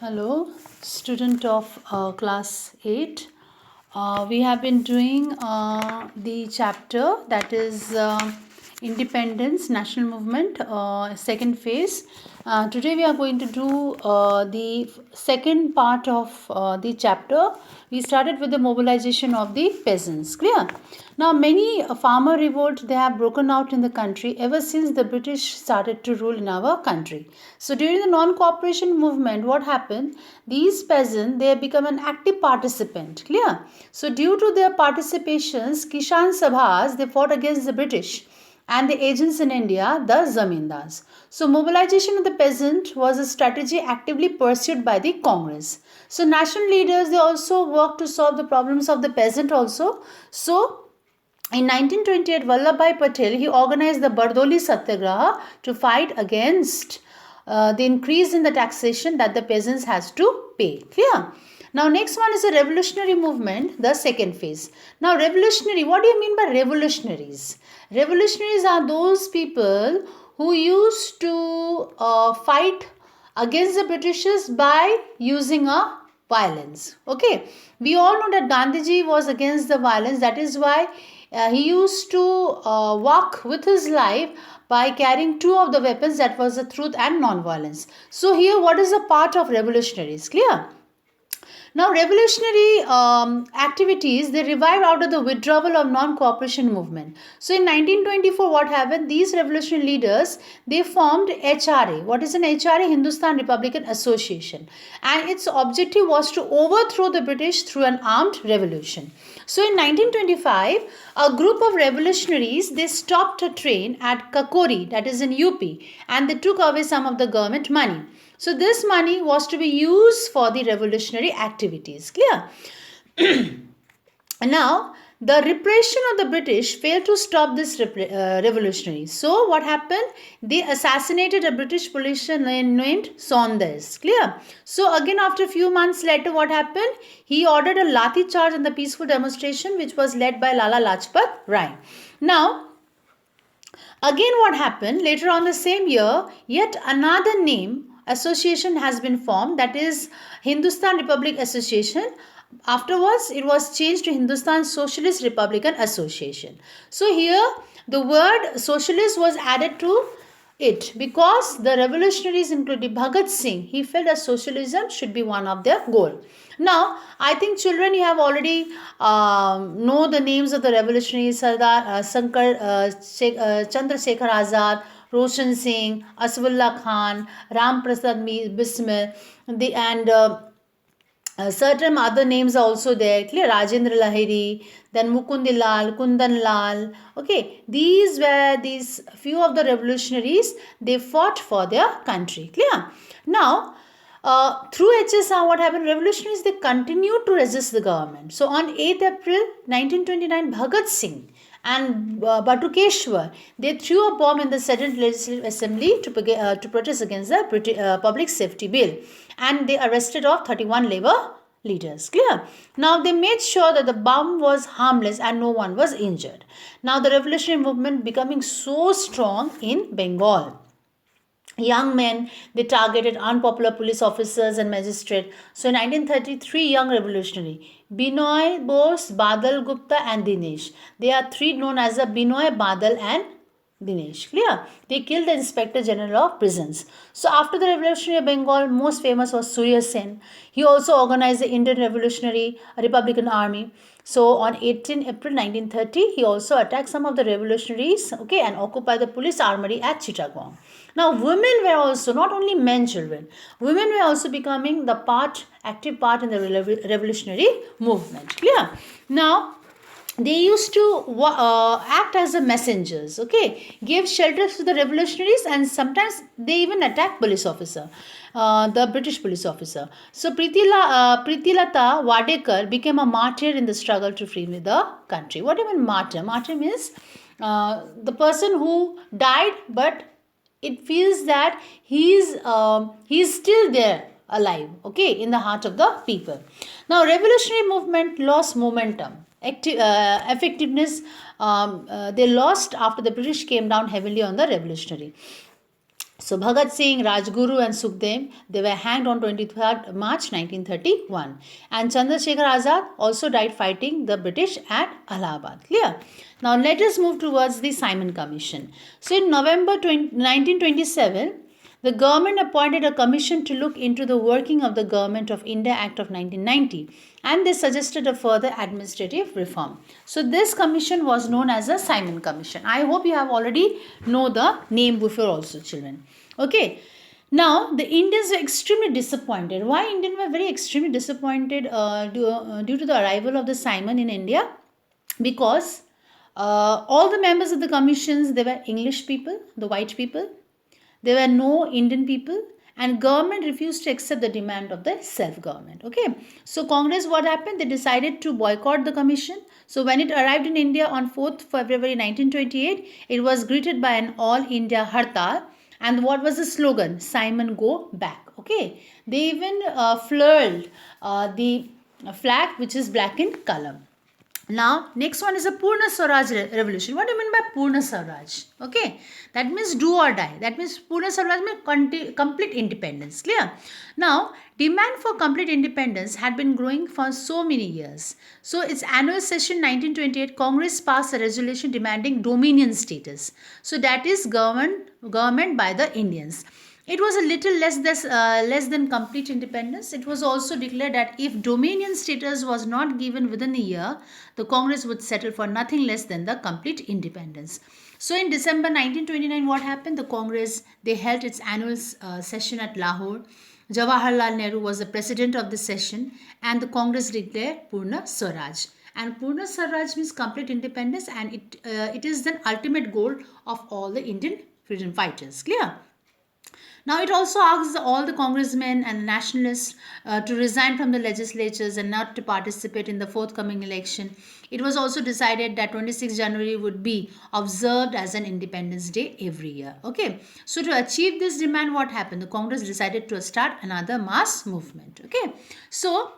Hello, student of class 8. We have been doing the chapter that is Independence, National Movement, second phase. Today we are going to do the second part of the chapter. We started with the mobilization of the peasants. Clear? Now many farmer revolt they have broken out in the country ever since the British started to rule in our country. So during the non-cooperation movement, what happened? These peasants they have become an active participant. Clear? So due to their participations, Kishan Sabhas they fought against the British and the agents in India, the Zamindars. So mobilization of the peasant was a strategy actively pursued by the Congress. So national leaders they also worked to solve the problems of the peasant also. So in 1928, Vallabhbhai Patel he organized the Bardoli Satyagraha to fight against the increase in the taxation that the peasants has to pay. Clear? Now next one is a revolutionary movement, the second phase. Now revolutionary, what do you mean by revolutionaries? Revolutionaries are those people who used to fight against the Britishers by using a violence. Okay, we all know that Gandhiji was against the violence. That is why he used to walk with his life by carrying two of the weapons, that was the truth and non-violence. So here what is the part of revolutionaries? Clear? Now, revolutionary activities they revived out of the withdrawal of non-cooperation movement. So, in 1924, what happened? These revolutionary leaders they formed HRA. What is an HRA? Hindustan Republican Association, and its objective was to overthrow the British through an armed revolution. So, in 1925, a group of revolutionaries they stopped a train at Kakori, that is in UP, and they took away some of the government money. So this money was to be used for the revolutionary activities. Clear? Now, the repression of the British failed to stop this revolutionaries. So what happened? They assassinated a British politician named Saunders. Clear? So again after a few months later what happened? He ordered a lathi charge in the peaceful demonstration which was led by Lala Lajpat Rai. Now, again what happened? Later on the same year, yet another name association has been formed, that is Hindustan Republic Association. Afterwards it was changed to Hindustan Socialist Republican Association. So here the word socialist was added to it because the revolutionaries including Bhagat Singh he felt that socialism should be one of their goal. Now I think children you have already know the names of the revolutionaries: Sardar Chandra Shekhar Azad, Roshan Singh, Asfullah Khan, Ram Prasad Bismil, and certain other names are also there. Clear? Rajendra Lahiri, then Mukundilal, Kundan Lal. Okay, these were these few of the revolutionaries. They fought for their country. Clear? Now, through HSR, what happened? Revolutionaries they continued to resist the government. So on 8th April 1929, Bhagat Singh and Batukeshwar they threw a bomb in the Senate Legislative Assembly to protest against the Public Safety Bill, and they arrested off 31 labor leaders. Clear? Now they made sure that the bomb was harmless and no one was injured. Now the revolutionary movement becoming so strong in Bengal. Young men they targeted unpopular police officers and magistrates. So in 1933, young revolutionary Binoy Bose, Badal Gupta and Dinesh, they are three known as the Binoy, Badal and Dinesh. Clear? They killed the Inspector General of Prisons. So after the Revolutionary Bengal, most famous was Surya Sen. He also organized the Indian Revolutionary Republican Army. So on 18 April 1930, he also attacked some of the revolutionaries, okay, and occupied the police armory at Chittagong. Now women were also, not only men, children, women were also becoming the active part in the revolutionary movement. Clear? Now they used to act as the messengers, okay, gave shelter to the revolutionaries, and sometimes they even attacked police officer, the British police officer. So Pritilata Wadekar became a martyr in the struggle to free the country. What do you mean martyr? Martyr means the person who died, but it feels that he's still there alive, okay, in the heart of the people. Now revolutionary movement lost momentum, effectiveness. They lost after the British came down heavily on the revolutionary. So Bhagat Singh, Rajguru and Sukhdev, they were hanged on 23rd March 1931. And Chandrasekhar Azad also died fighting the British at Allahabad. Clear? Now let us move towards the Simon Commission. So in November 1927, the government appointed a commission to look into the working of the Government of India Act of 1990, and they suggested a further administrative reform. So this commission was known as a Simon Commission. I hope you have already know the name before also, children. Okay. Now the Indians were extremely disappointed. Why Indians were very extremely disappointed due to the arrival of the Simon in India? Because all the members of the commissions, they were English people, the white people. There were no Indian people, and government refused to accept the demand of the self-government. Okay. So Congress, what happened? They decided to boycott the commission. So when it arrived in India on 4th February 1928, it was greeted by an all India hartal. And what was the slogan? Simon, go back. Okay. They even flurled the flag, which is black in color. Now, next one is a Purna Swaraj revolution. What do you mean by Purna Swaraj? Okay, that means do or die. That means Purna Swaraj means complete independence. Clear? Now, demand for complete independence had been growing for so many years. So, its annual session 1928, Congress passed a resolution demanding dominion status. So, that is government by the Indians. It was a little less than complete independence. It was also declared that if dominion status was not given within a year, the Congress would settle for nothing less than the complete independence. So in December 1929, what happened? The Congress, they held its annual session at Lahore. Jawaharlal Nehru was the president of the session, and the Congress declared Purna Swaraj. And Purna Swaraj means complete independence, and it is the ultimate goal of all the Indian freedom fighters. Clear? Now, it also asks all the congressmen and nationalists to resign from the legislatures and not to participate in the forthcoming election. It was also decided that 26 January would be observed as an Independence Day every year. Okay. So, to achieve this demand, what happened? The Congress decided to start another mass movement. Okay. So,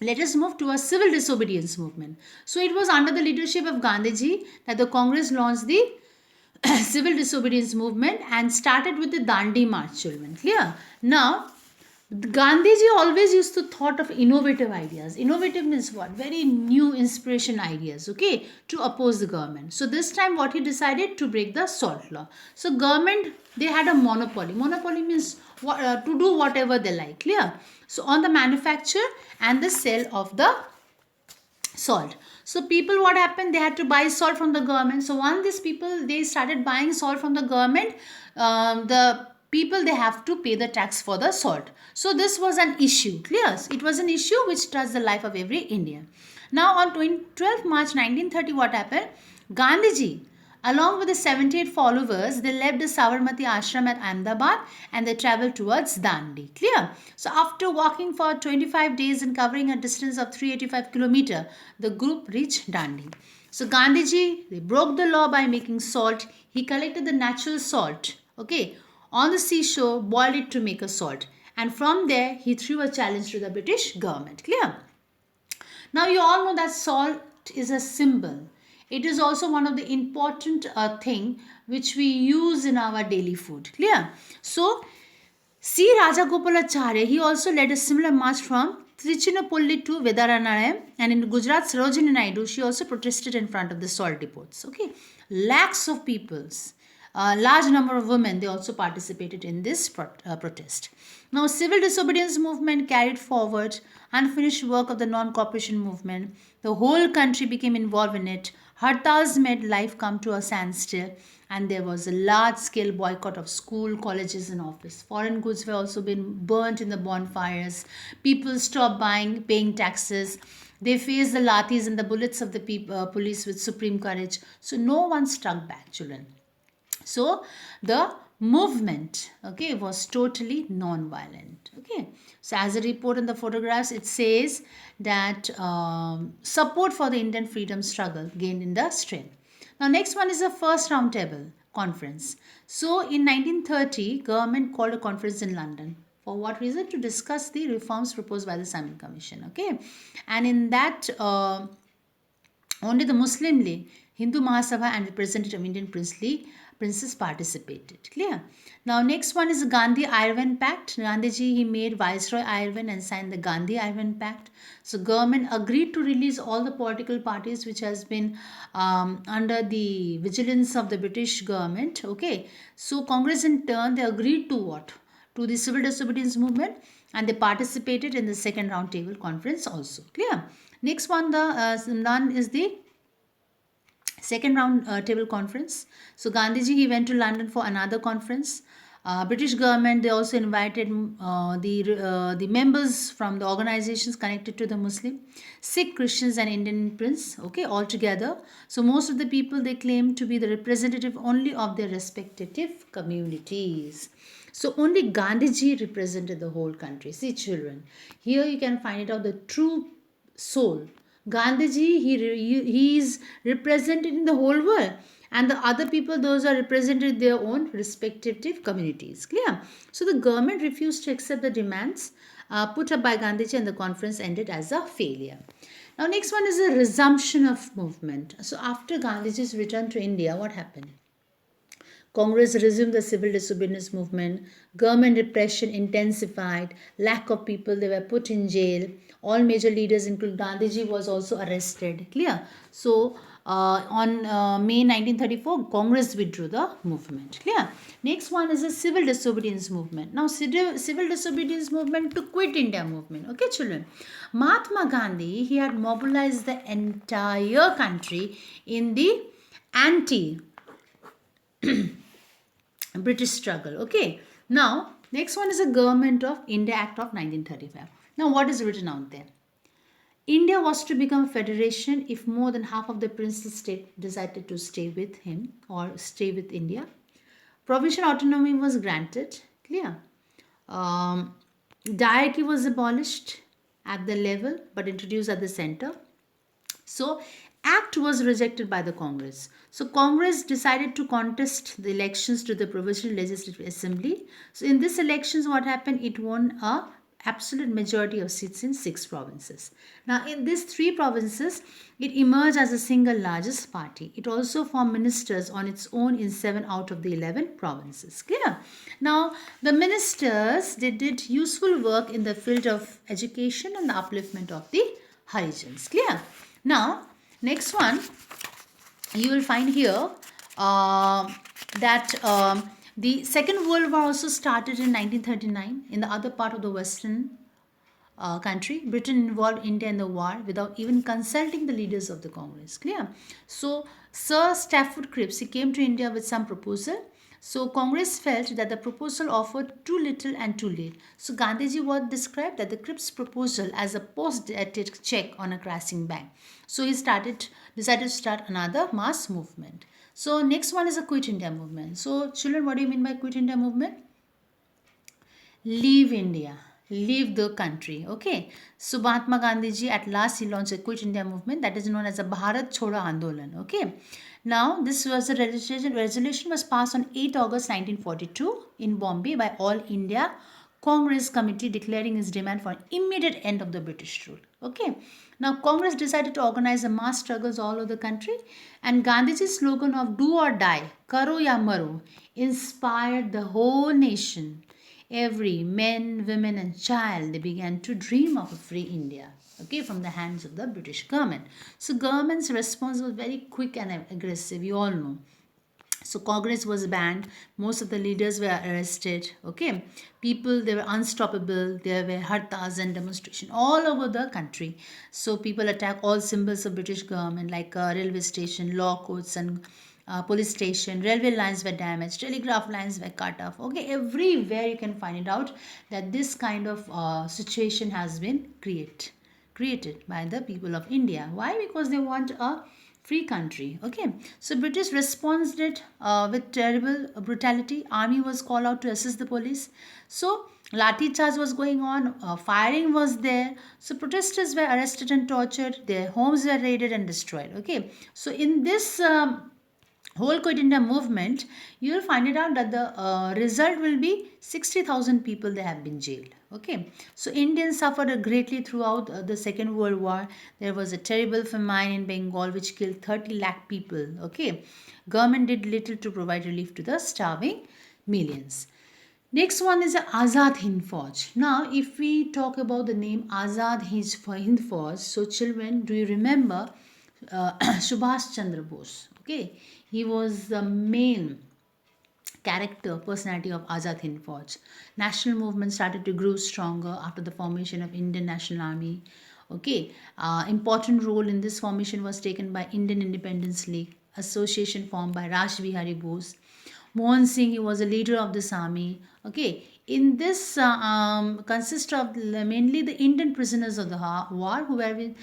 let us move to a civil disobedience movement. So, it was under the leadership of Gandhiji that the Congress launched the civil disobedience movement and started with the Dandi March, children. Clear? Now, Gandhiji always used to thought of innovative ideas. Innovative means what? Very new inspiration ideas, okay, to oppose the government. So this time what he decided? To break the salt law. So government, they had a monopoly. Monopoly means to do whatever they like, clear? So on the manufacture and the sale of the salt. So people, what happened? They had to buy salt from the government. So once these people, they started buying salt from the government, the people, they have to pay the tax for the salt. So this was an issue. Clear? It was an issue which touched the life of every Indian. Now on 12th March 1930, what happened? Gandhiji, along with the 78 followers, they left the Sabarmati ashram at Ahmedabad and they traveled towards Dandi. Clear? So after walking for 25 days and covering a distance of 385 km, the group reached Dandi. So Gandhiji, they broke the law by making salt. He collected the natural salt, okay, on the seashore, boiled it to make a salt. And from there, he threw a challenge to the British government. Clear? Now you all know that salt is a symbol. It is also one of the important thing which we use in our daily food. Clear? So, C. Rajagopalacharya, he also led a similar march from Trichinopoly to Vedaranayam, and in Gujarat, Sarojini Naidu, she also protested in front of the salt depots. Okay, lakhs of peoples, a large number of women, they also participated in this protest. Now, civil disobedience movement carried forward unfinished work of the non-cooperation movement. The whole country became involved in it. Hartals made life come to a standstill, and there was a large-scale boycott of school, colleges, and office. Foreign goods were also being burnt in the bonfires. People stopped paying taxes. They faced the lathis and the bullets of the police with supreme courage. So no one struck back, children. So the movement, okay, was totally non-violent. Okay, so as a report in the photographs, it says that support for the Indian freedom struggle gained in the strength. Now next one is the first round table conference. So in 1930, government called a conference in London. For what reason? To discuss the reforms proposed by the Simon Commission. Okay, and in that only the Muslim League, Hindu Mahasabha, and representative of Indian princely princes participated. Clear? Now next one is Gandhi Iron Pact. Gandhiji, he made Viceroy Iron and signed the Gandhi Iron Pact. So government agreed to release all the political parties which has been under the vigilance of the British government. Okay, so Congress in turn, they agreed to what? To the civil disobedience movement, and they participated in the second round table conference also. Clear? Next one, the is the second round table conference. So Gandhiji, he went to London for another conference. British government, they also invited the members from the organizations connected to the Muslim, Sikh, Christians and Indian prince, okay, all together. So most of the people, they claim to be the representative only of their respective communities. So only Gandhiji represented the whole country. See children, here you can find it out the true soul. Gandhiji, he is represented in the whole world, and the other people, those are represented their own respective communities. Clear? So the government refused to accept the demands put up by Gandhiji, and the conference ended as a failure. Now next one is a resumption of movement. So after Gandhiji's return to India, what happened? Congress resumed the civil disobedience movement. Government repression intensified. Lack of people, they were put in jail. All major leaders, including Gandhiji, was also arrested. Clear? So, on May 1934, Congress withdrew the movement. Clear? Next one is the civil disobedience movement. Now, civil disobedience movement to quit India movement. Okay, children. Mahatma Gandhi, he had mobilized the entire country in the anti British struggle. Okay. Now, next one is a Government of India Act of 1935. Now, what is written out there? India was to become a federation if more than half of the princely state decided to stay with him or stay with India. Provisional autonomy was granted. Clear? Diarchy was abolished at the level but introduced at the center. So, Act was rejected by the Congress. So, Congress decided to contest the elections to the Provisional Legislative Assembly. So, in this elections, what happened? It won a absolute majority of seats in 6 provinces. Now, in these 3 provinces, it emerged as a single largest party. It also formed ministers on its own in 7 out of the 11 provinces. Clear? Now, the ministers, they did useful work in the field of education and the upliftment of the Harijans. Clear? Now, next one, you will find here that the Second World War also started in 1939 in the other part of the Western country. Britain involved India in the war without even consulting the leaders of the Congress. Clear? So, Sir Stafford Cripps, he came to India with some proposal. So, Congress felt that the proposal offered too little and too late. So, Gandhiji was described that the Cripps proposal as a post-dated check on a crashing bank. So, he decided to start another mass movement. So, next one is a Quit India movement. So, children, what do you mean by Quit India movement? Leave India, leave the country. Okay, so Mahatma Gandhiji, at last he launched a Quit India movement that is known as a Bharat Chodo Andolan. Okay, now this was a resolution was passed on 8 August 1942 in Bombay by All India Congress Committee, declaring its demand for an immediate end of the British rule. Okay, now Congress decided to organize a mass struggles all over the country, and Gandhiji's slogan of "Do or Die, Karo ya Maro" inspired the whole nation. Every men, women and child, they began to dream of a free India, okay, from the hands of the British government. So government's response was very quick and aggressive, you all know. So Congress was banned, most of the leaders were arrested, okay. People, they were unstoppable, there were hartas and demonstration all over the country. So people attacked all symbols of British government like railway station, law courts and police station, railway lines were damaged, telegraph lines were cut off. Okay, everywhere you can find it out that this kind of situation has been created by the people of India. Why? Because they want a free country. Okay, so British responded with terrible brutality. Army was called out to assist the police. So lathi charge was going on, firing was there. So protesters were arrested and tortured. Their homes were raided and destroyed. Okay, so in this whole Quit India movement, you will find it out that the result will be 60,000 people they have been jailed. Okay, so Indians suffered greatly throughout the Second World War. There was a terrible famine in Bengal which killed 30 lakh people. Okay, government did little to provide relief to the starving millions. Next one is Azad Hind Fauj. Now, if we talk about the name Azad Hind Fauj, so children, do you remember Subhash Chandra Bose? Okay, he was the main character, personality of Azad Hind Fauj. National movement started to grow stronger after the formation of Indian National Army. Okay, important role in this formation was taken by Indian Independence League, association formed by Raj Bihari Bose. Mohan Singh, he was a leader of this army. Okay, in this consists of mainly the Indian prisoners of the war who were been,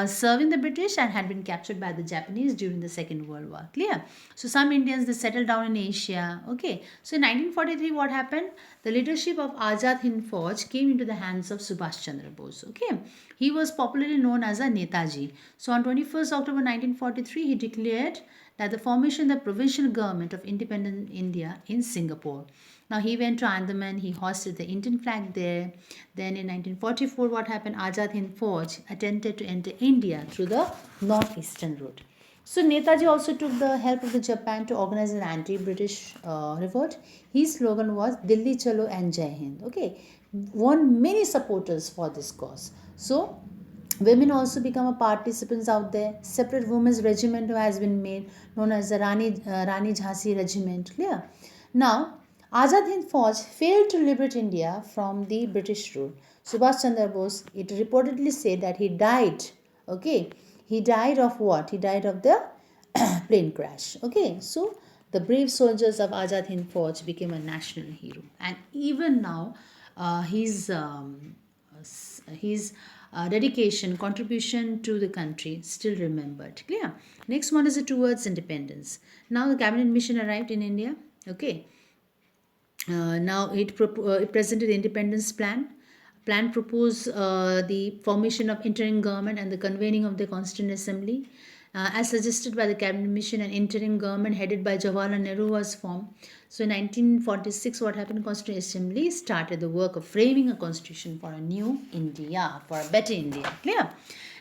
serving the British and had been captured by the Japanese during the Second World War. Clear? So some Indians they settled down in Asia. Okay, so in 1943, what happened? The leadership of Azad Hind Fauj came into the hands of Subhash Chandra Bose. Okay, he was popularly known as a Netaji. So on 21st October 1943, he declared that the formation of the provisional government of independent India in Singapore. Now he went to Andaman, he hoisted the Indian flag there. Then in 1944, what happened? Azad Hind Fauj attempted to enter India through the northeastern route. So Netaji also took the help of the Japan to organize an anti-British revolt. His slogan was Delhi Chalo and Jai Hind. Okay, won many supporters for this cause. So women also become a participants out there. Separate women's regiment has been made, known as the Rani Jhansi Regiment. Clear? Now, Azad Hind Fauj failed to liberate India from the British rule. Subhash Chandra Bose, it reportedly said that he died. Okay, he died of what? He died of the plane crash. Okay, so the brave soldiers of Azad Hind Fauj became a national hero, and even now, his dedication, contribution to the country still remembered. Clear? Next one is towards independence. Now the cabinet mission arrived in India. Okay. Now it presented the independence plan. Plan proposed the formation of interim government and the convening of the Constituent Assembly. As suggested by the cabinet mission, an interim government headed by Jawaharlal Nehru was formed. So in 1946, what happened? Constituent Assembly started the work of framing a constitution for a new India, for a better India. Clear?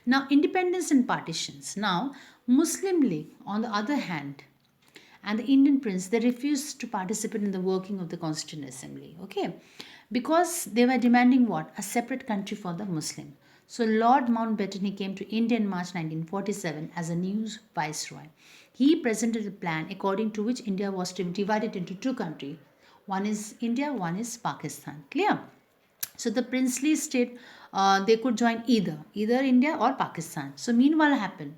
Now, independence and partitions. Now, Muslim League, on the other hand, and the Indian prince, they refused to participate in the working of the Constituent Assembly. Okay, because they were demanding what? A separate country for the Muslim. So Lord Mountbatten came to India in March 1947 as a new viceroy. He presented a plan according to which India was to be divided into two countries. One is India, one is Pakistan. Clear? So the princely state, they could join either India or Pakistan. So meanwhile happened,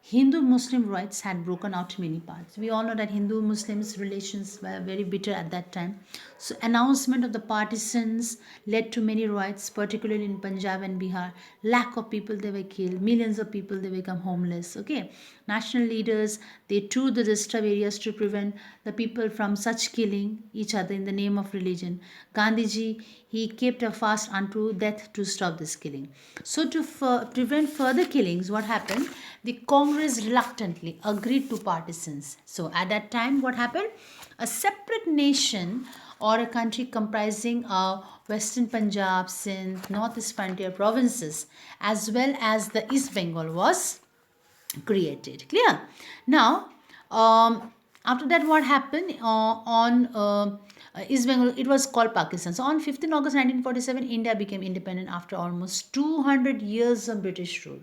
Hindu-Muslim rights had broken out many parts. We all know that Hindu-Muslims relations were very bitter at that time. So announcement of the partisans led to many riots, particularly in Punjab and Bihar. Lack of people they were killed. Millions of people they become homeless. Okay, national leaders they toured the disturbed areas to prevent the people from such killing each other in the name of religion. Gandhiji he kept a fast unto death to stop this killing. So to prevent further killings, what happened? The Congress reluctantly agreed to partisans. So at that time, what happened? A separate nation or a country comprising of Western Punjab, Sindh, Northeast frontier provinces, as well as the East Bengal was created. Clear? Now, after that, what happened on East Bengal? It was called Pakistan. So on 15 August 1947, India became independent after almost 200 years of British rule.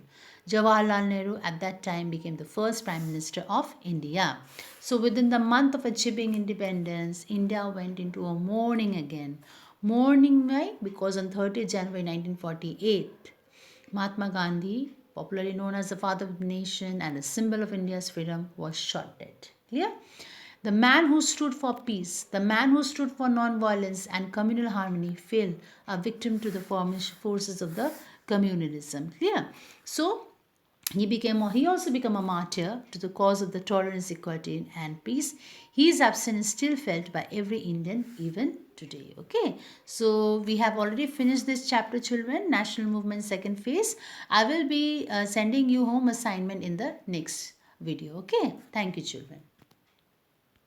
Jawaharlal Nehru at that time became the first Prime Minister of India. So within the month of achieving independence, India went into a mourning again. Mourning why? Because on 30th January 1948, Mahatma Gandhi, popularly known as the father of the nation and the symbol of India's freedom, was shot dead. Clear? The man who stood for peace, the man who stood for non-violence and communal harmony fell a victim to the forces of the communalism. Clear? So, he also became a martyr to the cause of the tolerance, equality, and peace. His absence is still felt by every Indian even today. Okay, so we have already finished this chapter, children. National movement second phase. I will be sending you home assignment in the next video. Okay, thank you, children.